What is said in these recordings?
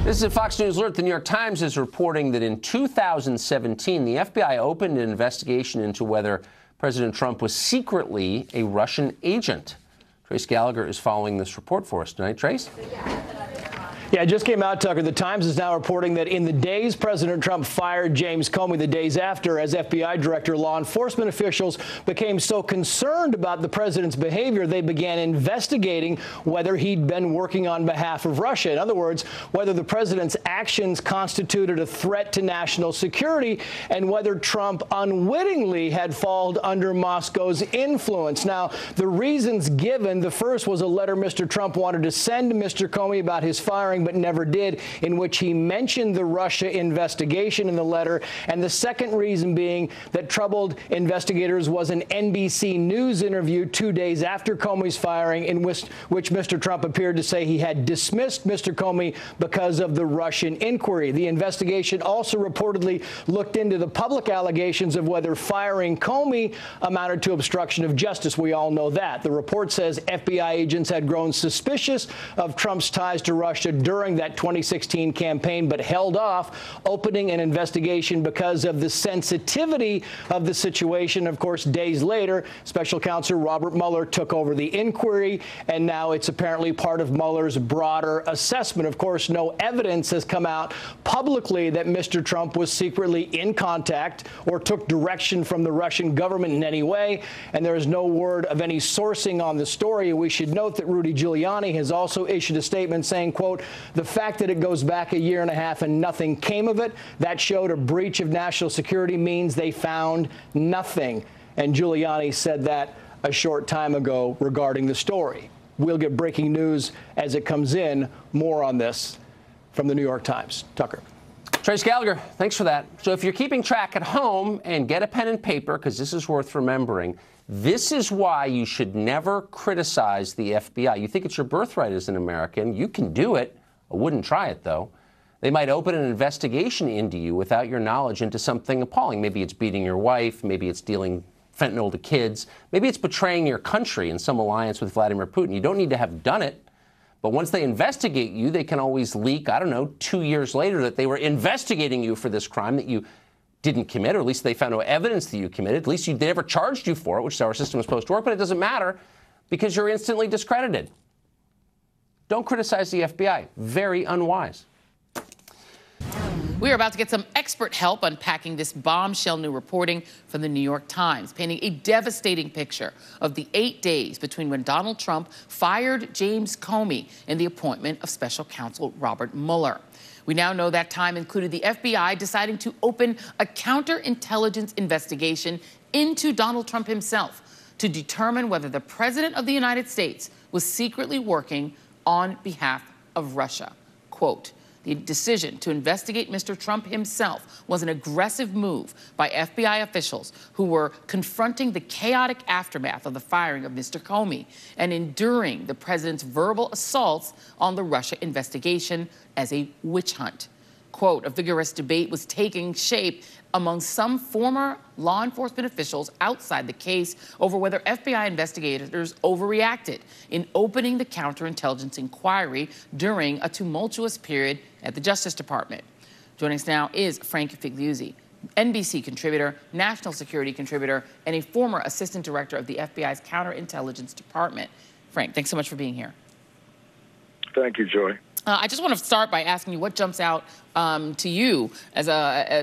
This is a Fox News alert. The New York Times is reporting that in 2017, the FBI opened an investigation into whether President Trump was secretly a Russian agent. Trace Gallagher is following this report for us tonight. Trace? Yeah, it just came out, Tucker. The Times is now reporting that in the days President Trump fired James Comey, the days after, as FBI director, law enforcement officials became so concerned about the president's behavior, they began investigating whether he'd been working on behalf of Russia. In other words, whether the president's actions constituted a threat to national security and whether Trump unwittingly had fallen under Moscow's influence. Now, the reasons given, the first was a letter Mr. Trump wanted to send to Mr. Comey about his firing, but never did, in which he mentioned the Russia investigation in the letter. And the second reason being that troubled investigators was an NBC News interview 2 days after Comey's firing, in which Mr. Trump appeared to say he had dismissed Mr. Comey because of the Russian inquiry. The investigation also reportedly looked into the public allegations of whether firing Comey amounted to obstruction of justice. We all know that. The report says FBI agents had grown suspicious of Trump's ties to Russia during that 2016 campaign, but held off opening an investigation because of the sensitivity of the situation. Of course, days later, Special Counsel Robert Mueller took over the inquiry, and now it's apparently part of Mueller's broader assessment. Of course, no evidence has come out publicly that Mr. Trump was secretly in contact or took direction from the Russian government in any way, and there is no word of any sourcing on the story. We should note that Rudy Giuliani has also issued a statement saying, quote, "The fact that it goes back a year and a half and nothing came of it, that showed a breach of national security means they found nothing." And Giuliani said that a short time ago regarding the story. We'll get breaking news as it comes in. More on this from the New York Times. Tucker. Trace Gallagher, thanks for that. So if you're keeping track at home, and get a pen and paper, because this is worth remembering, this is why you should never criticize the FBI. You think it's your birthright as an American. You can do it. I wouldn't try it, though. They might open an investigation into you without your knowledge into something appalling. Maybe it's beating your wife. Maybe it's dealing fentanyl to kids. Maybe it's betraying your country in some alliance with Vladimir Putin. You don't need to have done it. But once they investigate you, they can always leak, 2 years later that they were investigating you for this crime that you didn't commit, or at least they found no evidence that you committed. At least they never charged you for it, which is how our system is supposed to work. But it doesn't matter because you're instantly discredited. Don't criticize the FBI. Very unwise. We are about to get some expert help unpacking this bombshell new reporting from the New York Times, painting a devastating picture of the 8 days between when Donald Trump fired James Comey and the appointment of Special Counsel Robert Mueller. We now know that time included the FBI deciding to open a counterintelligence investigation into Donald Trump himself to determine whether the President of the United States was secretly working on behalf of Russia. Quote, "The decision to investigate Mr. Trump himself was an aggressive move by FBI officials who were confronting the chaotic aftermath of the firing of Mr. Comey and enduring the president's verbal assaults on the Russia investigation as a witch hunt." Quote, "A vigorous debate was taking shape among some former law enforcement officials outside the case over whether FBI investigators overreacted in opening the counterintelligence inquiry during a tumultuous period at the Justice Department." Joining us now is Frank Figliuzzi, NBC contributor, national security contributor, and a former assistant director of the FBI's counterintelligence department. Frank, thanks so much for being here. Thank you, Joy. I just want to start by asking you what jumps out to you as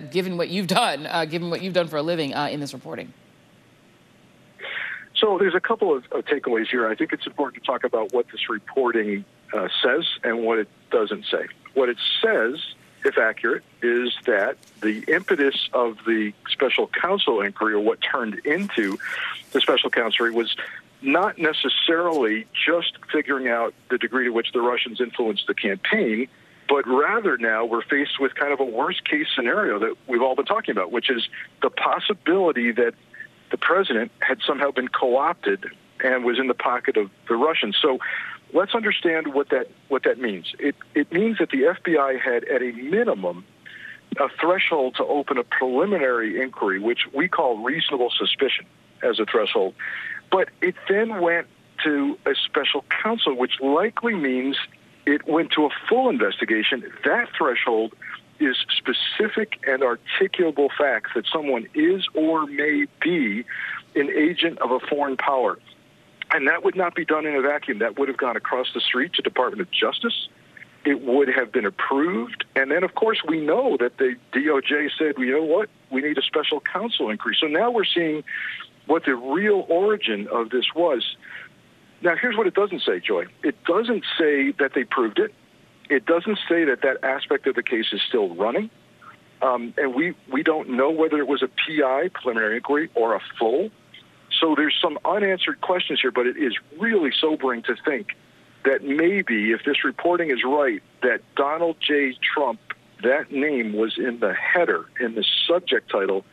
given what you've done for a living in this reporting. So there's a couple of takeaways here. I think it's important to talk about what this reporting says and what it doesn't say. What it says, if accurate, is that the impetus of the special counsel inquiry, or what turned into the special counsel inquiry, was not necessarily just figuring out the degree to which the Russians influenced the campaign, but rather now we're faced with kind of a worst-case scenario that we've all been talking about, which is the possibility that the president had somehow been co-opted and was in the pocket of the Russians. So let's understand what that means. It means that the FBI had, at a minimum, a threshold to open a preliminary inquiry, which we call reasonable suspicion as a threshold. But it then went to a special counsel, which likely means it went to a full investigation. That threshold is specific and articulable facts that someone is or may be an agent of a foreign power. And that would not be done in a vacuum. That would have gone across the street to Department of Justice. It would have been approved. And then, of course, we know that the DOJ said, well, you know what, we need a special counsel increase. So now we're seeing what the real origin of this was. Now, here's what it doesn't say, Joy. It doesn't say that they proved it. It doesn't say that that aspect of the case is still running. And we don't know whether it was a PI, preliminary inquiry, or a full. So there's some unanswered questions here, but it is really sobering to think that maybe, if this reporting is right, that Donald J. Trump, that name was in the header, in the subject title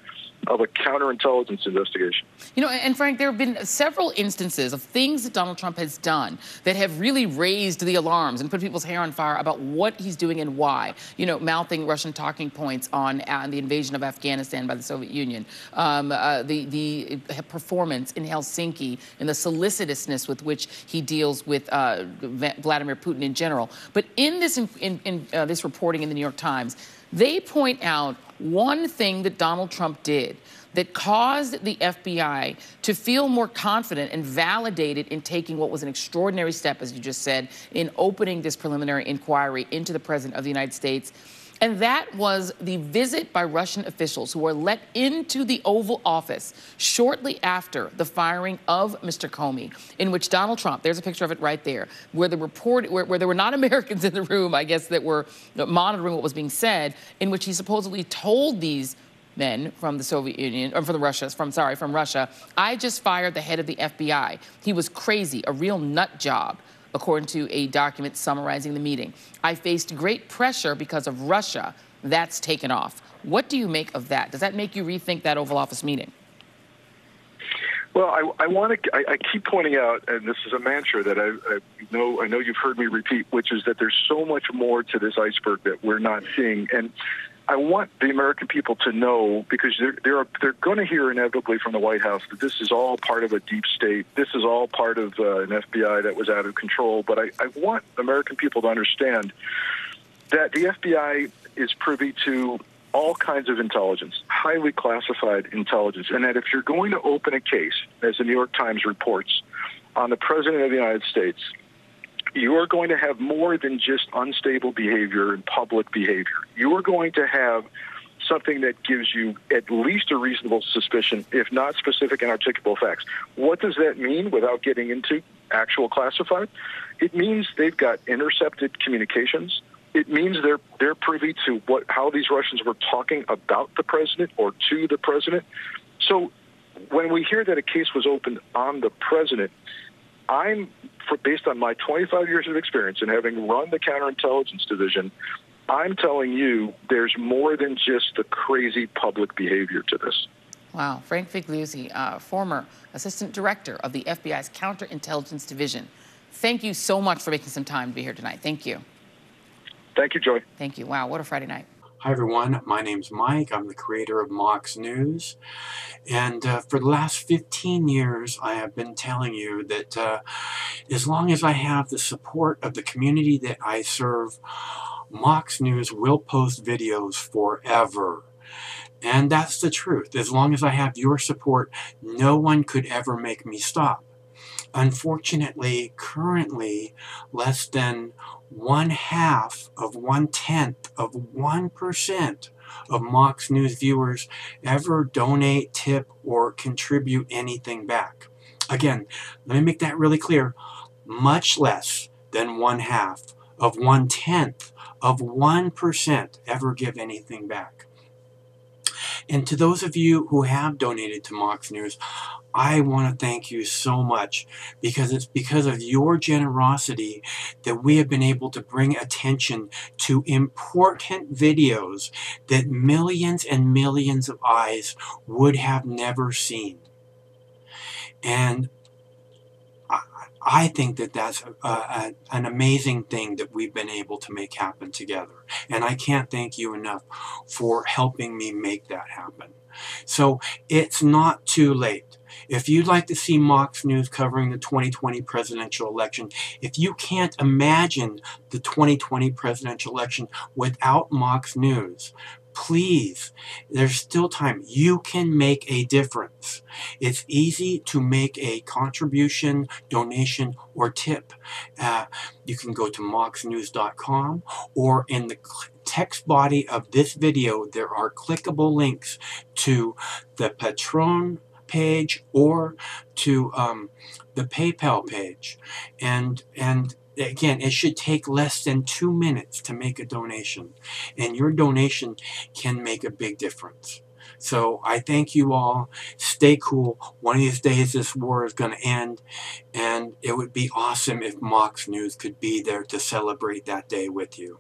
of a counterintelligence investigation. You know, and Frank, there have been several instances of things that Donald Trump has done that have really raised the alarms and put people's hair on fire about what he's doing and why. You know, mouthing Russian talking points on the invasion of Afghanistan by the Soviet Union, the performance in Helsinki, and the solicitousness with which he deals with Vladimir Putin in general. But in this this reporting in the New York Times, they point out one thing that Donald Trump did that caused the FBI to feel more confident and validated in taking what was an extraordinary step, as you just said, in opening this preliminary inquiry into the President of the United States. And that was the visit by Russian officials who were let into the Oval Office shortly after the firing of Mr. Comey, in which Donald Trump, there's a picture of it right there, where there were not Americans in the room, I guess, that were monitoring what was being said, in which he supposedly told these men from the Soviet Union, or from Russia, I just fired the head of the FBI. He was crazy, a real nut job, according to a document summarizing the meeting. I faced great pressure because of Russia. That's taken off. What do you make of that? Does that make you rethink that Oval Office meeting? Well, I keep pointing out, and this is a mantra that I know you've heard me repeat, which is that there's so much more to this iceberg that we're not seeing. And I want the American people to know, because they're going to hear inevitably from the White House that this is all part of a deep state. This is all part of an FBI that was out of control. But I want American people to understand that the FBI is privy to all kinds of intelligence, highly classified intelligence, and that if you're going to open a case, as the New York Times reports, on the President of the United States, you are going to have more than just unstable behavior and public behavior. You are going to have something that gives you at least a reasonable suspicion, if not specific and articulable facts. What does that mean without getting into actual classified? It means they've got intercepted communications. It means they're privy to how these Russians were talking about the president or to the president. So when we hear that a case was opened on the president, based on my 25 years of experience and having run the counterintelligence division, I'm telling you there's more than just the crazy public behavior to this. Wow. Frank Figliuzzi, former assistant director of the FBI's counterintelligence division. Thank you so much for making some time to be here tonight. Thank you. Thank you, Joy. Thank you. Wow, what a Friday night. Hi everyone, my name's Mike. I'm the creator of Mox News, and for the last 15 years I have been telling you that as long as I have the support of the community that I serve, Mox News will post videos forever. And that's the truth. As long as I have your support, no one could ever make me stop. Unfortunately, currently, less than 1/2 of 1/10 of 1% of Mox News viewers ever donate, tip, or contribute anything back. Again, let me make that really clear. Much less than 1/2 of 1/10 of 1% ever give anything back. And to those of you who have donated to Mox News, I want to thank you so much, because it's because of your generosity that we have been able to bring attention to important videos that millions and millions of eyes would have never seen. And I think that that's an amazing thing that we've been able to make happen together. And I can't thank you enough for helping me make that happen. So it's not too late. If you'd like to see Mox News covering the 2020 presidential election, if you can't imagine the 2020 presidential election without Mox News, please, there's still time. You can make a difference. It's easy to make a contribution, donation, or tip. You can go to moxnews.com, or in the text body of this video, there are clickable links to the Patreon page or to the PayPal page. And again, it should take less than 2 minutes to make a donation, and your donation can make a big difference. So I thank you all. Stay cool. One of these days this war is going to end, and it would be awesome if Mox News could be there to celebrate that day with you.